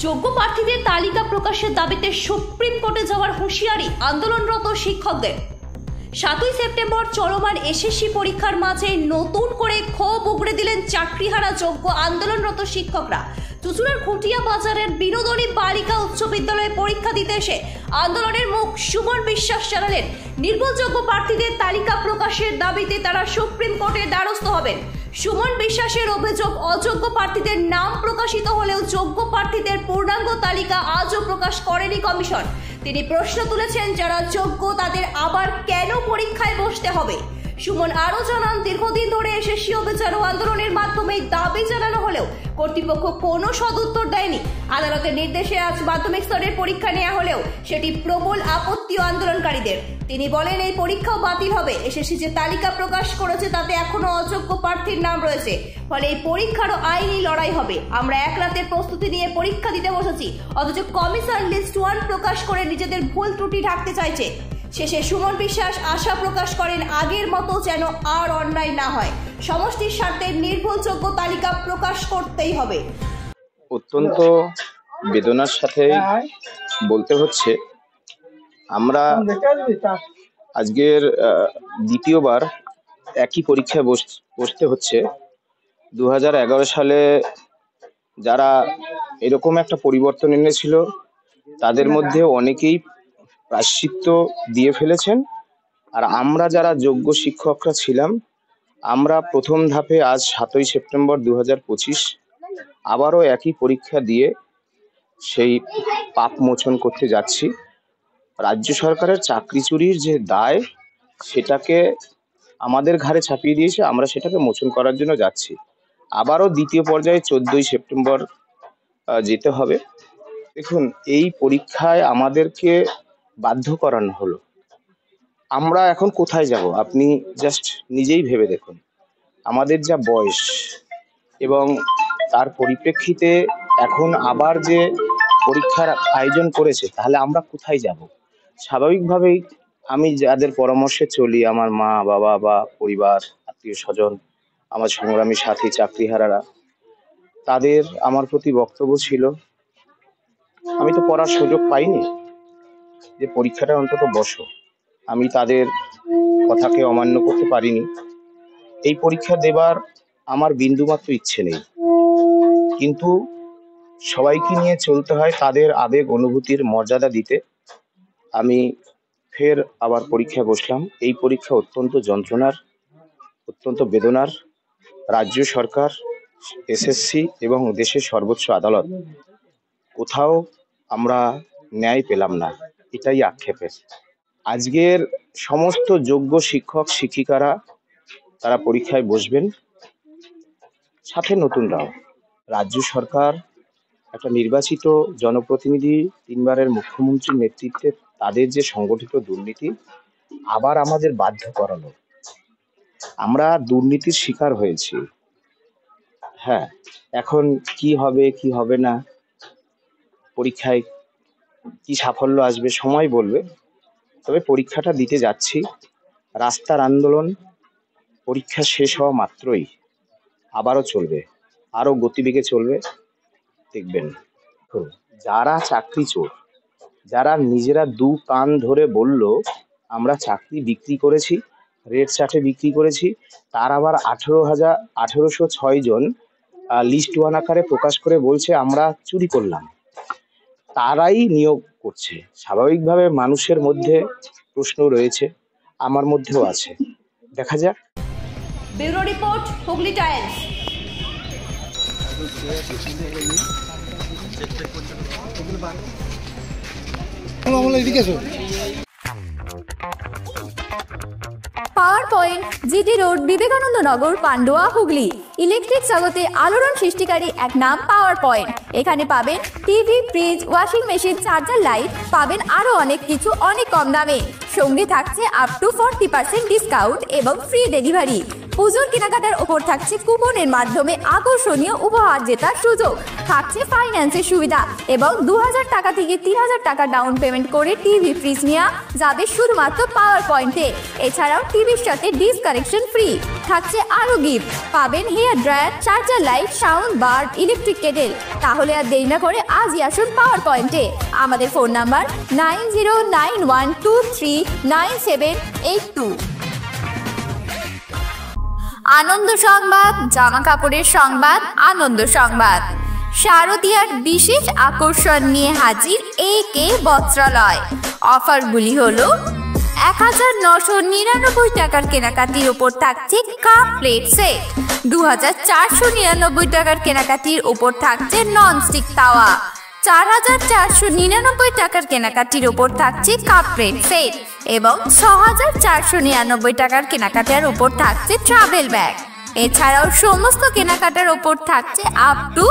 যোগ্য প্রার্থীদের তালিকা প্রকাশের দাবিতে সুপ্রিম কোর্টে যাওয়ার হুঁশিয়ারি আন্দোলনরত শিক্ষকদের। 7ই সেপ্টেম্বর চলমান এসএসসি পরীক্ষার মাঝে নতুন করে ক্ষোভ উগড়ে দিলেন চাকরিহারা যোগ্য আন্দোলনরত শিক্ষকরা। চুঁচুড়ার খুঁটিয়া বাজারের বিনোদনী বালিকা উচ্চ বিদ্যালয়ে পরীক্ষা দিতে এসে আন্দোলনের মুখ সুমন বিশ্বাস জানালেন, নির্ভরযোগ্য প্রার্থীদের তালিকা প্রকাশের দাবিতে তারা সুপ্রিম কোর্টের দ্বারস্থ হবেন। সুমন বিশ্বাসের অভিযোগ, অযোগ্য প্রার্থীদের নাম প্রকাশিত হলেও যোগ্য প্রার্থীদের পূর্ণাঙ্গ তালিকা আজও প্রকাশ করেনি কমিশন। তিনি প্রশ্ন তুলেছেন, যারা যোগ্য তাদের আবার কেন পরীক্ষায় বসতে হবে। সুমন আরও জানান, দীর্ঘদিন ধরে এসএসসি অভিযান ও আন্দোলনের মাধ্যমে দাবি জানানো হলেও কর্তৃপক্ষ কোনো সদুত্তর দেয়নি। আদালতের নির্দেশে আজ মাধ্যমিক স্তরের পরীক্ষা নেওয়া হলেও সেটি প্রবল আপত্তি আন্দোলনকারীদের। তিনি বলেন, এই পরীক্ষাও বাতিল হবে। এসএসসি যে তালিকা প্রকাশ করেছে তাতে এখনো অযোগ্য প্রার্থীর নাম রয়েছে, ফলে এই পরীক্ষারও আইনি লড়াই হবে। আমরা এক রাতের প্রস্তুতি নিয়ে পরীক্ষা দিতে বসেছি, অথচ কমিশন লিস্ট 1 প্রকাশ করে নিজেদের ভুল ত্রুটি ঢাকতে চাইছে। শেষে সুমন বিশ্বাস আশা প্রকাশ করেন, আগের মতো যেন আর অন্যায় না হয়, সমষ্টির স্বার্থে নির্ভরযোগ্য তালিকা প্রকাশ করতেই হবে। অত্যন্ত বেদনার সাথে বলতে হচ্ছে, আমরা আজকের দ্বিতীয়বার একই পরীক্ষায় বসতে হচ্ছে। 2011 সালে যারা এরকম একটা পরিবর্তন এনেছিল তাদের মধ্যে অনেকেই প্রায়শ্চিত্ত দিয়ে ফেলেছেন, আর আমরা যারা যোগ্য শিক্ষকরা ছিলাম আমরা প্রথম ধাপে আজ 7ই সেপ্টেম্বর 2025 আবারও একই পরীক্ষা দিয়ে সেই পাপ মোচন করতে যাচ্ছি। রাজ্য সরকারের চাকরি চুরির যে দায় সেটাকে আমাদের ঘাড়ে চাপিয়ে দিয়েছে, আমরা সেটাকে মোচন করার জন্য যাচ্ছি। আবারও দ্বিতীয় পর্যায়ে 14ই সেপ্টেম্বর যেতে হবে। দেখুন, এই পরীক্ষায় আমাদেরকে বাধ্য করানো হলো। আমরা এখন কোথায় যাব আপনি জাস্ট নিজেই ভেবে দেখুন। আমাদের যা বয়স এবং তার পরিপ্রেক্ষিতে এখন আবার যে পরীক্ষার আয়োজন করেছে, তাহলে আমরা কোথায় যাব? স্বাভাবিকভাবেই আমি যাদের পরামর্শে চলি, আমার মা বাবা বা পরিবার, আত্মীয় স্বজন, আমার সংগ্রামী সাথী চাকরিহারারা, তাদের আমার প্রতি বক্তব্য ছিল, আমি তো পড়ার সুযোগ পাইনি, যে পরীক্ষাটা অন্তত বসো। আমি তাদের কথাকে অমান্য করতে পারিনি। এই পরীক্ষা দেবার আমার বিন্দুমাত্র ইচ্ছে নেই, কিন্তু সবাইকে নিয়ে চলতে হয়, তাদের আবেগ অনুভূতির মর্যাদা দিতে আমি ফের আবার পরীক্ষায় বসলাম। এই পরীক্ষা অত্যন্ত যন্ত্রণার, অত্যন্ত বেদনার। রাজ্য সরকার, এসএসসি এবং দেশের সর্বোচ্চ আদালত, কোথাও আমরা ন্যায় পেলাম না, এটাই আক্ষেপের। আজকের সমস্ত যোগ্য শিক্ষক শিক্ষিকারা তারা পরীক্ষায় বসবেন, সাথে নতুনরাও। রাজ্য সরকার একটা নির্বাচিত জনপ্রতিনিধি, 3 বারের মুখ্যমন্ত্রীর নেতৃত্বে তাদের যে সংগঠিত দুর্নীতি আবার আমাদের বাধ্য করালো। আমরা দুর্নীতির শিকার হয়েছি। হ্যাঁ, এখন কি হবে কি হবে না, পরীক্ষায় কি সাফল্য আসবে সময় বলবে, তবে পরীক্ষাটা দিতে যাচ্ছি। রাস্তার আন্দোলন পরীক্ষা শেষ হওয়া মাত্রই আবারও চলবে, আরো গতিবেগে চলবে। দেখবেন, যারা চাকরি চোর, যারা নিজেরা 2 কান ধরে বলল আমরা চাকরি বিক্রি করেছি, রেড চার্টে বিক্রি করেছি, তার আবার 1806 জন লিস্ট 1 আকারে প্রকাশ করে বলছে আমরা চুরি করলাম, তারাই নিয়োগ করছে। স্বাভাবিকভাবে মানুষের মধ্যে প্রশ্ন রয়েছে, আমার মধ্যেও আছে। দেখা যাক। Bureau report, Hooghly Times. Power point, GT road, Vivekananda Nagar, Pandua, Hooghly. Electric জগতে আলোড়ন সৃষ্টিকারী এক নাম পাওয়ার পয়েন্ট। এখানে পাবেন TV, fridge, washing machine, charger light, পাবেন আরো অনেক কিছু অনেক কম দামে। সঙ্গে থাকছে আপ টু 40% ডিসকাউন্ট এবং ফ্রি ডেলিভারি। পুজোর কেনাকাটার ওপর থাকছে কুপনের মাধ্যমে আকর্ষণীয় উপহার জেতার সুযোগ, থাকছে ফাইন্যান্সের সুবিধা এবং 2000 টাকা থেকে 3000 টাকা ডাউন পেমেন্ট করে টিভি ফ্রিজ নেওয়া যাবে শুধুমাত্র পাওয়ার পয়েন্টে। এছাড়াও টিভির সাথে ডিসকানেকশন ফ্রি, থাকছে আরও গিফট, পাবেন hair dryer, charger light, sound bar, electric kettle. তাহলে আর দেরি না করে আজই আসুন পাওয়ার পয়েন্টে। আমাদের ফোন নাম্বার 9091239782। আনন্দ সংবাদ, জামা কাপড়ের সংবাদ, আনন্দ সংবাদ। শারদীয়ার বিশেষ আকর্ষণ নিয়ে হাজির AK বস্ত্রালয়। অফারগুলি হলো 1999 টাকার কেনাকাটির ওপর থাকছে কাপ প্লেট সেট, 2499 টাকার কেনাকাটির ওপর থাকছে ননস্টিক তাওয়া, 4499 টাকার কেনাকাটির ওপর থাকছে কাপ প্লেট সেট এবং 6499 টাকার কেনাকাটার ওপর থাকছে ট্রাভেল ব্যাগ। এছাড়াও সমস্ত কেনাকাটার ওপর থাকছে আপ টু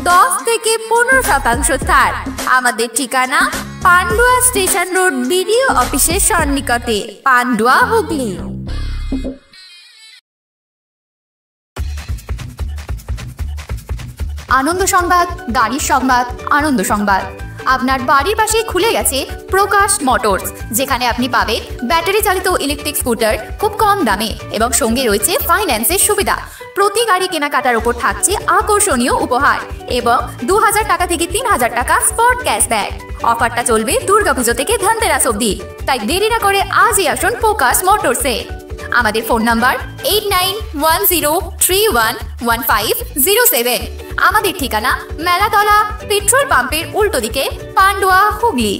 10 থেকে 15% ছাড়। আমাদের ঠিকানা পান্ডুয়া স্টেশন রোড, বিডিও অফিসের সন্নিকটে, পান্ডুয়া, হুগলি। আনন্দ সংবাদ, গাড়ির সংবাদ, আনন্দ সংবাদ। আপনার বাড়ির পাশেই খুলে গেছে প্রকাশ মোটরস, যেখানে আপনি পাবেন ব্যাটারি চালিত ইলেকট্রিক স্কুটার খুব কম দামে এবং সঙ্গে রয়েছে ফাইন্যান্সের সুবিধা। প্রতি গাড়ি কেনাকাটার উপর থাকছে আকর্ষণীয় উপহার এবং 2000 টাকা থেকে 3000 টাকা স্পট ক্যাশব্যাক। অফারটা চলবে দুর্গাপুজো থেকে ধনতেরাস অবধি, তাই দেরি না করে আজই আসুন প্রকাশ মোটরসে। আমাদের ফোন নাম্বার 8910311507। আমাদের ঠিকানা মেলাতলা পেট্রোল পাম্পের উল্টো দিকে, পান্ডুয়া, হুগলি।